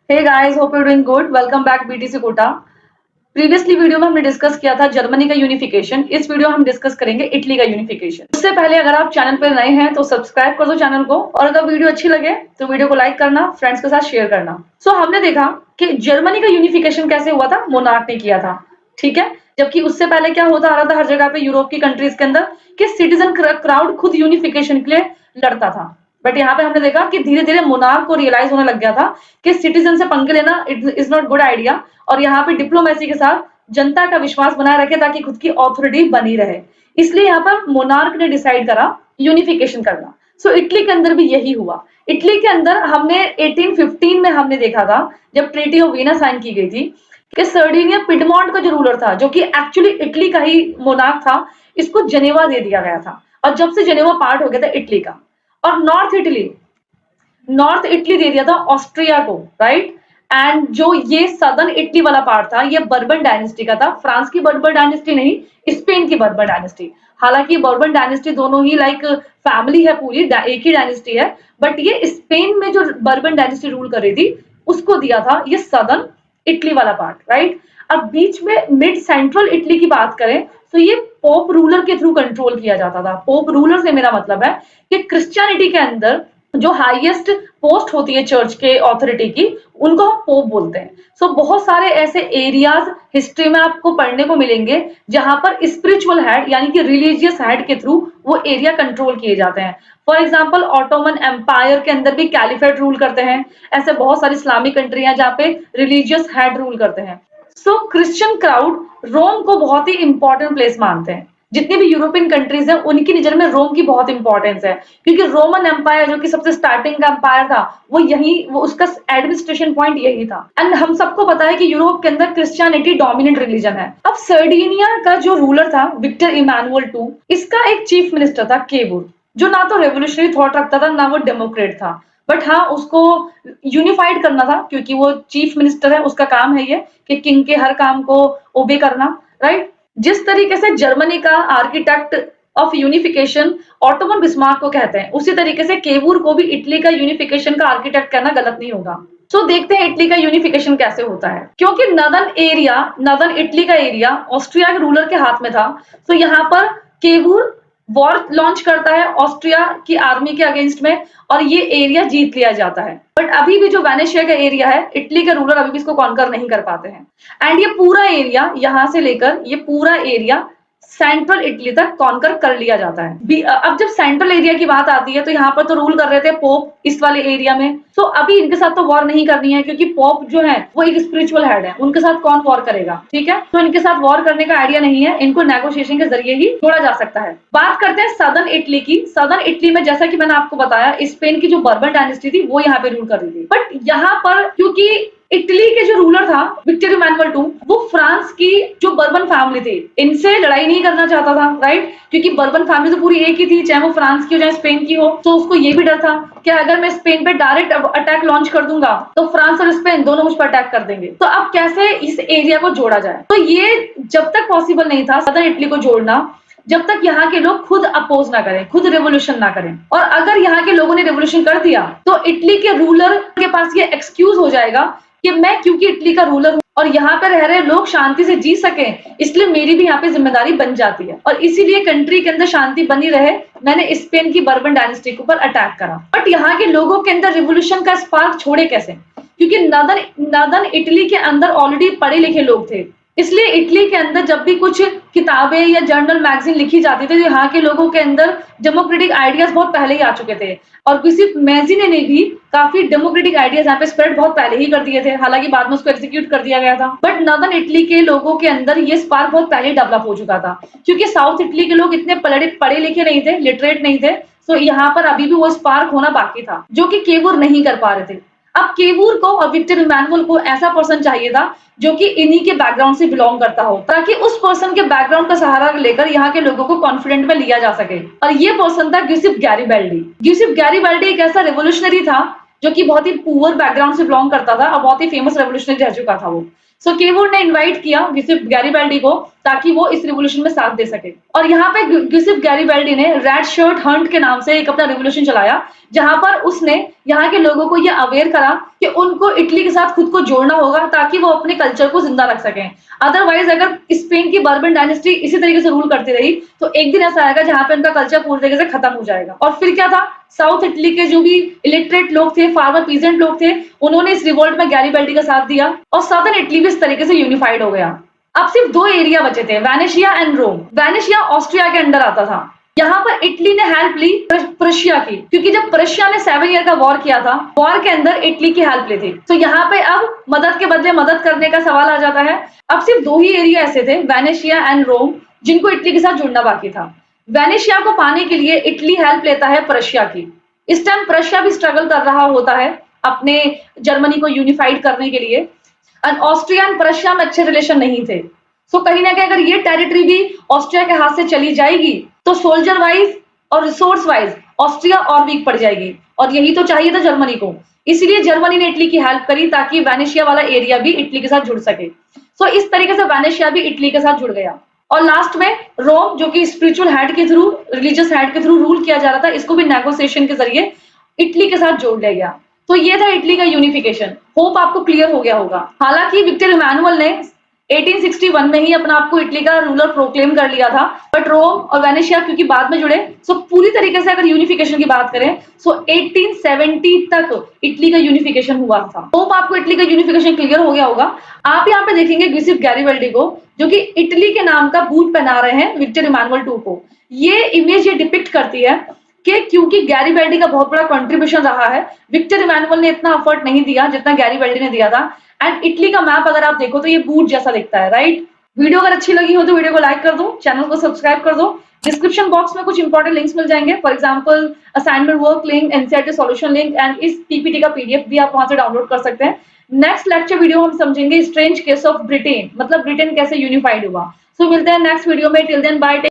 Hey guys, hope you doing good. Welcome back BTC Kota. Previously video में हमने discuss किया था जर्मनी का यूनिफिकेशन। इस वीडियो हम डिस्कस करेंगे इटली का यूनिफिकेशन। उससे पहले अगर आप चैनल पर नए हैं तो सब्सक्राइब कर दो चैनल को, और अगर वीडियो अच्छी लगे तो वीडियो को लाइक करना, फ्रेंड्स के साथ शेयर करना। हमने देखा कि जर्मनी का यूनिफिकेशन कैसे हुआ था, मोनार्क ने किया था, ठीक है। जबकि उससे पहले क्या होता आ रहा था हर जगह पे यूरोप की कंट्रीज के अंदर कि सिटीजन क्राउड खुद यूनिफिकेशन के लिए लड़ता था। बट यहाँ पे हमने देखा कि धीरे धीरे मोनार्क को रियलाइज होने लग गया था कि सिटीजन से पंगे लेना इज नॉट गुड आइडिया, और यहाँ पे डिप्लोमेसी के साथ जनता का विश्वास बनाए रखे ताकि खुद की ऑथोरिटी बनी रहे। इसलिए यहाँ पर मोनार्क ने डिसाइड करा यूनिफिकेशन करना। इटली के अंदर भी यही हुआ। इटली के अंदर हमने 1815 में हमने देखा था जब ट्रीटी ऑफ वीना साइन की गई थी कि सर्डिनिया पिडमॉन्ट का जो रूलर था, जो कि एक्चुअली इटली का ही मोनार्क था, इसको जनेवा दे दिया गया था। और जब से जनेवा पार्ट हो गया था इटली का, और नॉर्थ इटली दे दिया था ऑस्ट्रिया को, राइट। एंड जो ये सदर्न इटली वाला पार्ट था ये बर्बन डायनेस्टी का था। फ्रांस की बर्बन डायनेस्टी नहीं, स्पेन की बर्बन डायनेस्टी। हालांकि बर्बन डायनेस्टी दोनों ही लाइक फैमिली है, पूरी एक ही डायनेस्टी है, बट ये स्पेन में जो बर्बन डायनेस्टी रूल कर रही थी उसको दिया था ये सदर्न इटली वाला पार्ट, राइट। अब बीच में मिड सेंट्रल इटली की बात करें तो ये पोप रूलर के थ्रू कंट्रोल किया जाता था। पोप रूलर से मेरा मतलब है कि क्रिश्चियनिटी के अंदर जो हाईएस्ट पोस्ट होती है चर्च के ऑथोरिटी की, उनको हम पोप बोलते हैं। बहुत सारे ऐसे एरियाज हिस्ट्री में आपको पढ़ने को मिलेंगे जहां पर स्पिरिचुअल हेड यानी कि रिलीजियस हेड के थ्रू वो एरिया कंट्रोल किए जाते हैं। फॉर एग्जाम्पल ऑटोमन एम्पायर के अंदर भी कैलिफेट रूल करते हैं। ऐसे बहुत सारी इस्लामिक कंट्री हैं जहाँ पे रिलीजियस हेड रूल करते हैं। क्रिश्चियन क्राउड रोम को बहुत ही इंपॉर्टेंट प्लेस मानते हैं। जितनी भी यूरोपियन कंट्रीज हैं उनकी नजर में रोम की बहुत इंपॉर्टेंस है, क्योंकि रोमन एम्पायर जो कि सबसे स्टार्टिंग का एम्पायर था वो उसका एडमिनिस्ट्रेशन पॉइंट यही था। एंड हम सबको पता है कि यूरोप के अंदर क्रिश्चियनिटी डोमिनेंट रिलीजन है। अब सर्डिनिया का जो रूलर था विक्टर इमानुअल टू, इसका एक चीफ मिनिस्टर था केवुर, जो ना तो रेवोल्यूशनरी थॉट रखता था ना वो डेमोक्रेट था। बट हाँ, उसको यूनिफाइड करना था क्योंकि वो चीफ मिनिस्टर है, उसका काम है ये कि किंग के हर काम को ओबे करना, राइट। जिस तरीके से जर्मनी का architect of unification Ottoman Bismarck को कहते हैं, उसी तरीके से केवुर को भी इटली का यूनिफिकेशन का आर्किटेक्ट कहना गलत नहीं होगा। देखते हैं इटली का यूनिफिकेशन कैसे होता है। क्योंकि नदर्न इटली का एरिया ऑस्ट्रिया के रूलर के हाथ में था, यहाँ पर केवुर वॉर लॉन्च करता है ऑस्ट्रिया की आर्मी के अगेंस्ट में, और ये एरिया जीत लिया जाता है। बट अभी भी जो वेनेशिया का एरिया है, इटली के रूलर अभी भी इसको कॉन्कर नहीं कर पाते हैं। एंड ये पूरा एरिया, यहां से लेकर ये पूरा एरिया सेंट्रल इटली तक कॉन्कर कर लिया जाता है। अब जब सेंट्रल एरिया की बात आती है तो यहाँ पर तो रूल कर रहे थे पोप इस वाले एरिया में। अभी इनके साथ तो वॉर नहीं करनी है, क्योंकि पोप जो है वो एक स्पिरिचुअल हेड है, उनके साथ कौन वॉर करेगा, ठीक है। इनके साथ वॉर करने का आइडिया नहीं है, इनको नेगोशिएशन के जरिए ही जोड़ा जा सकता है। बात करते हैं सदर्न इटली की। सदर्न इटली में जैसा कि मैंने आपको बताया, स्पेन की जो बर्बन डायनेस्टी थी वो यहाँ पे रूल कर रही थी। बट यहाँ पर क्योंकि इटली के जो रूलर था विक्टर इमानुअल टू, वो फ्रांस की जो बर्बन फैमिली थी इनसे लड़ाई नहीं करना चाहता था, राइट। क्योंकि बर्बन फैमिली तो पूरी एक ही थी, चाहे वो फ्रांस की हो चाहे स्पेन की हो। उसको ये भी डर था कि अगर मैं स्पेन पे डायरेक्ट अटैक लॉन्च कर दूंगा तो फ्रांस और स्पेन दोनों मुझ पर अटैक कर देंगे। अब कैसे इस एरिया को जोड़ा जाए, ये जब तक पॉसिबल नहीं था सदर्न इटली को जोड़ना, जब तक यहाँ के लोग खुद अपोज ना करें, खुद रेवोल्यूशन ना करें। और अगर यहाँ के लोगों ने रेवोल्यूशन कर दिया तो इटली के रूलर के पास ये एक्सक्यूज हो जाएगा कि मैं क्योंकि इटली का रूलर हूं और यहाँ पे रह रहे लोग शांति से जी सके, इसलिए मेरी भी यहाँ पे जिम्मेदारी बन जाती है, और इसीलिए कंट्री के अंदर शांति बनी रहे मैंने स्पेन की बर्बन डायनेस्टी के ऊपर अटैक करा। बट यहाँ के लोगों के अंदर रिवोल्यूशन का स्पार्क छोड़े कैसे, क्योंकि नदर्न इटली के अंदर ऑलरेडी पढ़े लिखे लोग थे। इसलिए इटली के अंदर जब भी कुछ किताबें या जर्नल मैगजीन लिखी जाती थी तो यहाँ के लोगों के अंदर डेमोक्रेटिक आइडियाज बहुत पहले ही आ चुके थे, और किसी मैगजीन ने भी काफी डेमोक्रेटिक आइडियाज यहाँ पे स्प्रेड बहुत पहले ही कर दिए थे। हालांकि बाद में उसको एग्जीक्यूट कर दिया गया था, बट नॉर्दर्न इटली के लोगों के अंदर ये स्पार्क बहुत पहले डेवलप हो चुका था, क्योंकि साउथ इटली के लोग इतने पढ़े लिखे नहीं थे, लिटरेट नहीं थे। यहाँ पर अभी भी वो स्पार्क होना बाकी था जो कि केवुर नहीं कर पा रहे थे। अब केवुर को और विक्टर इमानुअल को ऐसा पर्सन चाहिए था जो कि इन्हीं के बैकग्राउंड से बिलोंग करता हो, ताकि उस पर्सन के बैकग्राउंड का सहारा लेकर यहाँ के लोगों को कॉन्फिडेंट में लिया जा सके। और ये पर्सन था ग्यूसेप गैरिबाल्डी। ग्यूसेप गैरिबाल्डी एक ऐसा रेवोल्यूशनरी था जो कि बहुत ही पुअर बैकग्राउंड से बिलोंग करता था और बहुत ही फेमस रेवोल्यूशनरी रह चुका था वो। केवुर ने इनवाइट किया ग्यूसेप गैरिबाल्डी को ताकि वो इस रिवोल्यूशन में साथ दे सके। और यहाँ पे ग्यूसेप गैरिबाल्डी ने रेड शर्ट हंट के नाम से एक अपना रिवोल्यूशन चलाया, जहां पर उसने यहाँ के लोगों को ये अवेयर करा कि उनको इटली के साथ खुद को जोड़ना होगा ताकि वो अपने कल्चर को जिंदा रख सकें। अदरवाइज अगर स्पेन की बर्बन डायनेस्टी इसी तरीके से रूल करती रही तो एक दिन ऐसा आएगा जहां पे उनका कल्चर पूरी तरीके से खत्म हो जाएगा। और फिर क्या था, साउथ इटली के जो भी इलिटरेट लोग थे, फार्मर पीजेंट लोग थे, उन्होंने इस रिवोल्ट में गैरिबल्डी का साथ दिया और सदर्न इटली भी इस तरीके से यूनिफाइड हो गया। अब सिर्फ 2 एरिया बचे थे, Venetia and Rome. Venetia Austria के अंडर आता था। यहाँ पर इटली ने हेल्प ली प्रशिया की, क्योंकि जब प्रशिया ने 7 ईयर का वॉर किया था, वॉर के अंदर इटली की हेल्प ली थी। तो यहाँ पे अब मदद के बदले मदद करने का सवाल आ जाता है। अब सिर्फ 2 ही एरिया ऐसे थे, वेनेशिया एंड रोम, जिनको इटली के साथ जुड़ना बाकी था। वेनेशिया को पाने के लिए इटली हेल्प लेता है प्रशिया की। इस टाइम प्रशिया भी स्ट्रगल कर रहा होता है अपने जर्मनी को यूनिफाइड करने के लिए। एंड ऑस्ट्रिया एंड प्रशिया में अच्छे रिलेशन नहीं थे। सो कहीं ना कहीं अगर ये टेरिटरी भी ऑस्ट्रिया के हाथ से चली जाएगी तो सोल्जर वाइज और रिसोर्स वाइज ऑस्ट्रिया और वीक पड़ जाएगी, और यही तो चाहिए था जर्मनी को। इसलिए जर्मनी ने इटली की हेल्प करी ताकि वेनेशिया वाला एरिया भी इटली के साथ जुड़ सके। सो इस तरीके से वेनेशिया भी इटली के साथ जुड़ गया। और लास्ट में रोम, जो कि स्पिरिचुअल हेड के थ्रू, रिलीजियस हेड के थ्रू रूल किया जा रहा था, इसको भी नेगोशिएशन के जरिए इटली के साथ जोड़ लिया गया। तो ये था इटली का यूनिफिकेशन। होप आपको क्लियर हो गया होगा। हालांकि विक्टर इमैनुअल ने 1861 में ही अपना आपको इटली का रूलर प्रोक्लेम कर लिया था, बट रोम और वेनेशिया क्योंकि बाद में जुड़े, सो पूरी तरीके से अगर यूनिफिकेशन की बात करें सो 1870 तक इटली का यूनिफिकेशन हुआ था। होप आपको इटली का यूनिफिकेशन क्लियर हो गया होगा। आप यहाँ पे देखेंगे गिउसेप गैरिबल्डी को, जो कि इटली के नाम का बूट पहना रहे हैं विक्टर इमैनुअल II को। ये इमेज ये डिपिक्ट करती है कि क्योंकि गैरिबल्डी का बहुत बड़ा कंट्रीब्यूशन रहा है, विक्टर इमैनुअल ने इतना एफर्ट नहीं दिया जितना गैरिबल्डी ने दिया था। एंड इटली का मैप अगर आप देखो तो ये बूट जैसा दिखता है, राइट। वीडियो अगर अच्छी लगी हो तो वीडियो को लाइक कर दो, चैनल को सब्सक्राइब कर दो। डिस्क्रिप्शन बॉक्स में कुछ इंपॉर्टेंट लिंक्स मिल जाएंगे, for example assignment work link, NCERT solution link and इस पीपीटी का पीडीएफ भी आप वहां से डाउनलोड कर सकते हैं। नेक्स्ट लेक्चर वीडियो हम समझेंगे स्ट्रेंज केस ऑफ ब्रिटेन, मतलब ब्रिटेन कैसे यूनिफाइड हुआ। सो मिलते हैं नेक्स्ट वीडियो में। Till then bye.